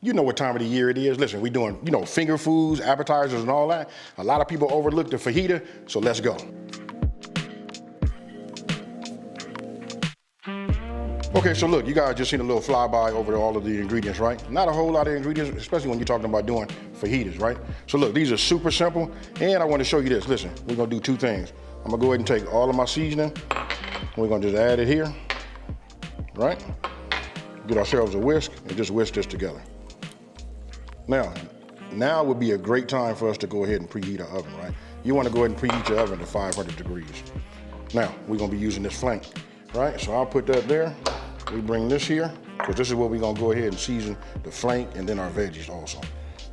You know what time of the year it is. Listen, we doing, finger foods, appetizers and all that. A lot of people overlook the fajita, so let's go. Okay, so look, you guys just seen a little flyby over all of the ingredients, right? Not a whole lot of ingredients, especially when you're talking about doing fajitas, right? So look, these are super simple, and I want to show you this. Listen, we're gonna do two things. I'm gonna go ahead and take all of my seasoning, and we're gonna just add it here, right? Get ourselves a whisk, and just whisk this together. Now would be a great time for us to go ahead and preheat our oven, right? You wanna go ahead and preheat your oven to 500 degrees. Now, we're gonna be using this flank, right? So I'll put that there. We bring this here, because this is where we're gonna go ahead and season the flank and then our veggies also.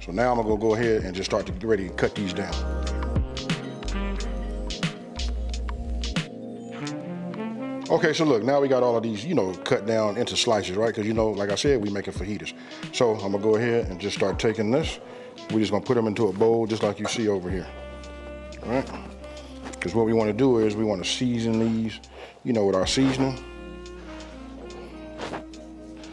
So now I'm gonna go ahead and just start to get ready to cut these down. Okay, so look, now we got all of these, cut down into slices, right? Because like I said, we making fajitas. So I'm gonna go ahead and just start taking this. We're just gonna put them into a bowl just like you see over here, all right? Because what we wanna do is we wanna season these, with our seasoning.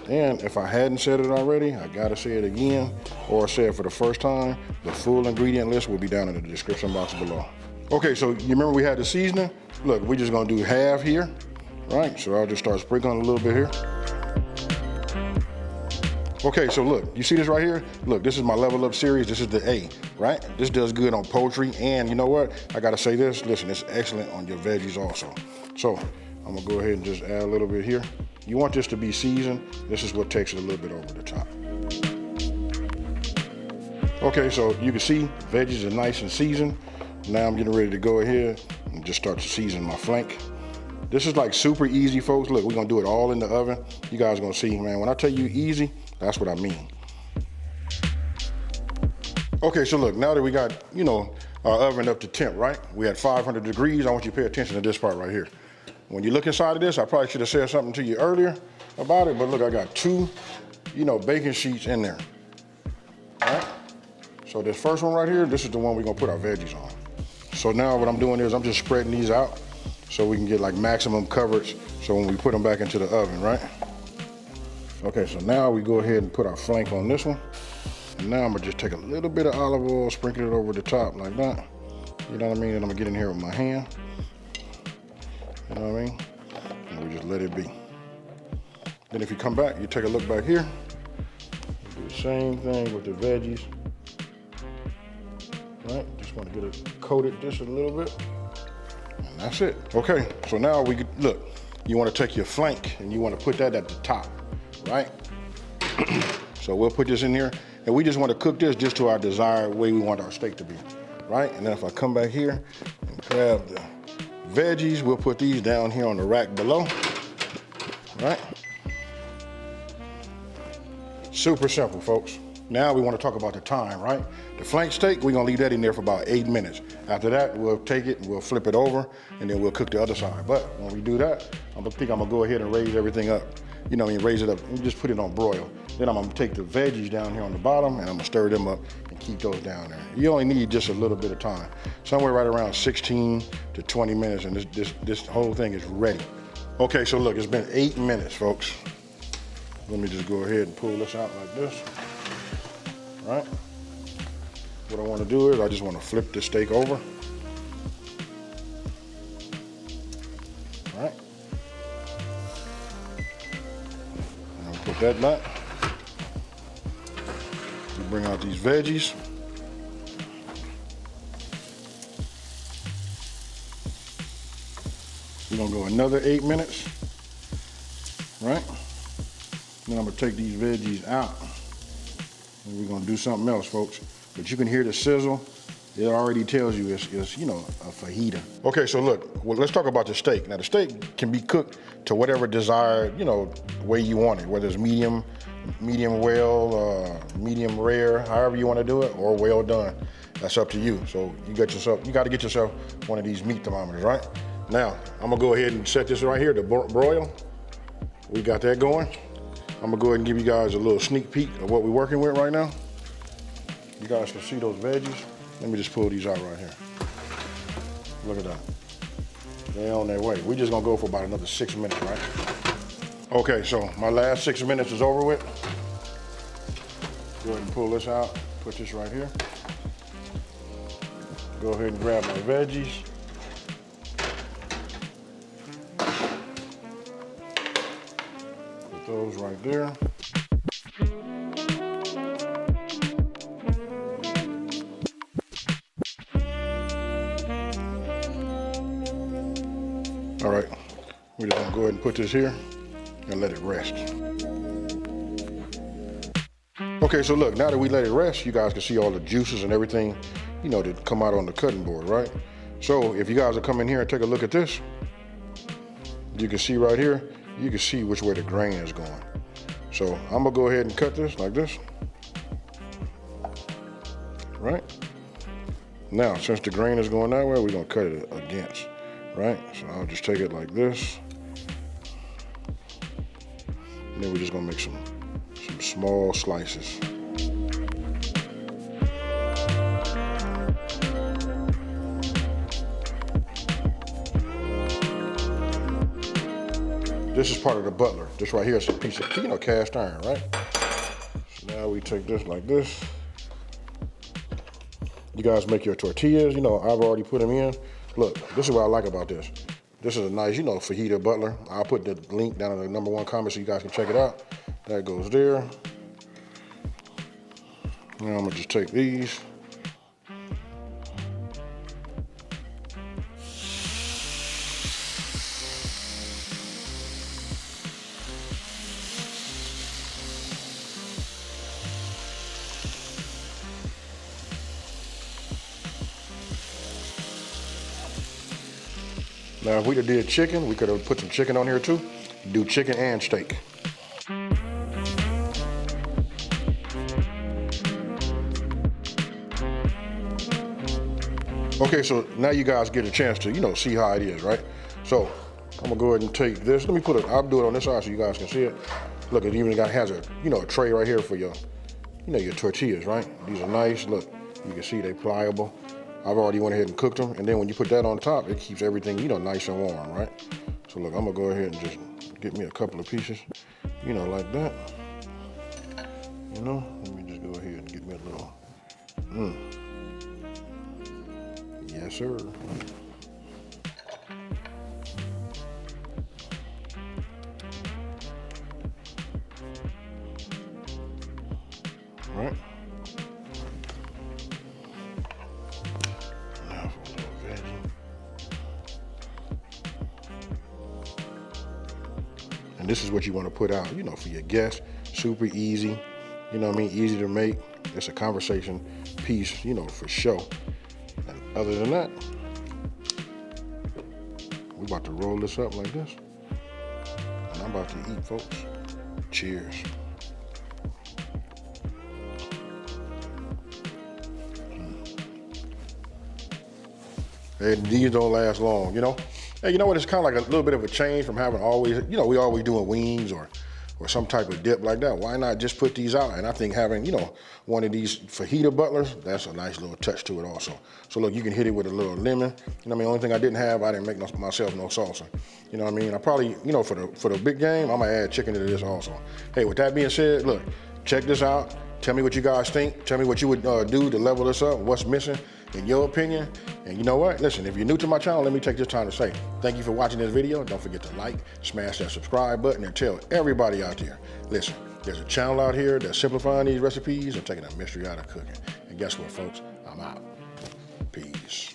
And if I hadn't said it already, I gotta say it again, or say it for the first time, the full ingredient list will be down in the description box below. Okay, so you remember we had the seasoning? Look, we're just gonna do half here, right? So I'll just start sprinkling a little bit here. Okay, so look, you see this right here? Look, this is my Level Up series, this is the A, right? This does good on poultry, and you know what? I gotta say this, listen, it's excellent on your veggies also. So I'm gonna go ahead and just add a little bit here. You want this to be seasoned. This is what takes it a little bit over the top. Okay, so you can see veggies are nice and seasoned. Now I'm getting ready to go ahead and just start to season my flank. This is like super easy, folks. Look, we're gonna do it all in the oven. You guys are gonna see, man, when I tell you easy, that's what I mean. Okay, so look, now that we got, our oven up to temp, right? We had 500 degrees. I want you to pay attention to this part right here. When you look inside of this, I probably should have said something to you earlier about it, but look, I got two, baking sheets in there, all right? So this first one right here, this is the one we're gonna put our veggies on. So now what I'm doing is I'm just spreading these out so we can get like maximum coverage so when we put them back into the oven, right? Okay, so now we go ahead and put our flank on this one. And now I'm gonna just take a little bit of olive oil, sprinkle it over the top like that. You know what I mean? And I'm gonna get in here with my hand. You know what I mean? And we just let it be. Then if you come back, you take a look back here. Do the same thing with the veggies. Right? Just want to get it coated just a little bit. And that's it. Okay, so now look, you want to take your flank and you want to put that at the top, right? So we'll put this in here and we just want to cook this just to our desired way we want our steak to be, right? And then if I come back here and grab the veggies, we'll put these down here on the rack below, right? Super simple, folks. Now we want to talk about the time, right? The flank steak, we're gonna leave that in there for about 8 minutes. After that, we'll take it and we'll flip it over and then we'll cook the other side. But when we do that, I'm gonna go ahead and raise everything up. Raise it up and just put it on broil. Then I'm gonna take the veggies down here on the bottom and I'm gonna stir them up and keep those down there. You only need just a little bit of time. Somewhere right around 16 to 20 minutes and this whole thing is ready. Okay, so look, it's been 8 minutes, folks. Let me just go ahead and pull this out like this, all right? What I wanna do is I just wanna flip this steak over, all right? And I'll put that back. We bring out these veggies. We're gonna go another 8 minutes, right? Then I'm gonna take these veggies out and we're gonna do something else, folks. But you can hear the sizzle. It already tells you it's a fajita. Okay, so look, let's talk about the steak. Now the steak can be cooked to whatever desired, way you want it, whether it's medium well, medium rare, however you wanna do it, or well done. That's up to you. So you gotta get yourself one of these meat thermometers, right? Now, I'm gonna go ahead and set this right here to broil. We got that going. I'm gonna go ahead and give you guys a little sneak peek of what we're working with right now. You guys can see those veggies. Let me just pull these out right here. Look at that. They're on their way. We're just gonna go for about another 6 minutes, right? Okay, so my last 6 minutes is over with. Go ahead and pull this out, put this right here. Go ahead and grab my veggies. Put those right there. All right, we're just gonna go ahead and put this here and let it rest. Okay, so look, now that we let it rest, you guys can see all the juices and everything, you know, that come out on the cutting board, right? So if you guys will come in here and take a look at this, you can see right here, you can see which way the grain is going. So I'm gonna go ahead and cut this like this, right? Now, since the grain is going that way, we're gonna cut it against, right? So I'll just take it like this. And then we're just gonna make some small slices. This is part of the butler. This right here is a piece of, you know, cast iron, right? So now we take this like this. You guys make your tortillas, you know, I've already put them in. Look, this is what I like about this. This is a nice, you know, fajita butler. I'll put the link down in the #1 comment so you guys can check it out. That goes there. Now I'm gonna just take these. Now, if we'd have did chicken, we could have put some chicken on here too. Do chicken and steak. Okay, so now you guys get a chance to, you know, see how it is, right? So I'm gonna go ahead and take this. Let me put it, I'll do it on this side so you guys can see it. Look, it even has a, you know, a tray right here for your, you know, your tortillas, right? These are nice. Look, you can see they pliable. I've already went ahead and cooked them, and then when you put that on top, it keeps everything, you know, nice and warm, right? So look, I'm gonna go ahead and just get me a couple of pieces, you know, like that. You know, let me just go ahead and get me a little, Yes, sir. Right. Now for a little veggie. And this is what you want to put out, you know, for your guests. Super easy, you know what I mean? Easy to make. It's a conversation piece, you know, for sure. And other than that, we're about to roll this up like this. And I'm about to eat, folks. Cheers. And these don't last long, you know? Hey, you know what? It's kind of like a little bit of a change from having always, you know, we always doing wings or some type of dip like that. Why not just put these out? And I think having, you know, one of these fajita butlers, that's a nice little touch to it also. So look, you can hit it with a little lemon. You know what I mean? The only thing I didn't have, I didn't make myself no salsa. You know what I mean? I probably, you know, for the big game, I'm gonna add chicken to this also. Hey, with that being said, look, check this out. Tell me what you guys think. Tell me what you would do to level this up, what's missing in your opinion. And you know what? Listen, if you're new to my channel, let me take this time to say thank you for watching this video. Don't forget to like, smash that subscribe button, and tell everybody out there, listen, there's a channel out here that's simplifying these recipes and taking the mystery out of cooking. And guess what, folks? I'm out. Peace.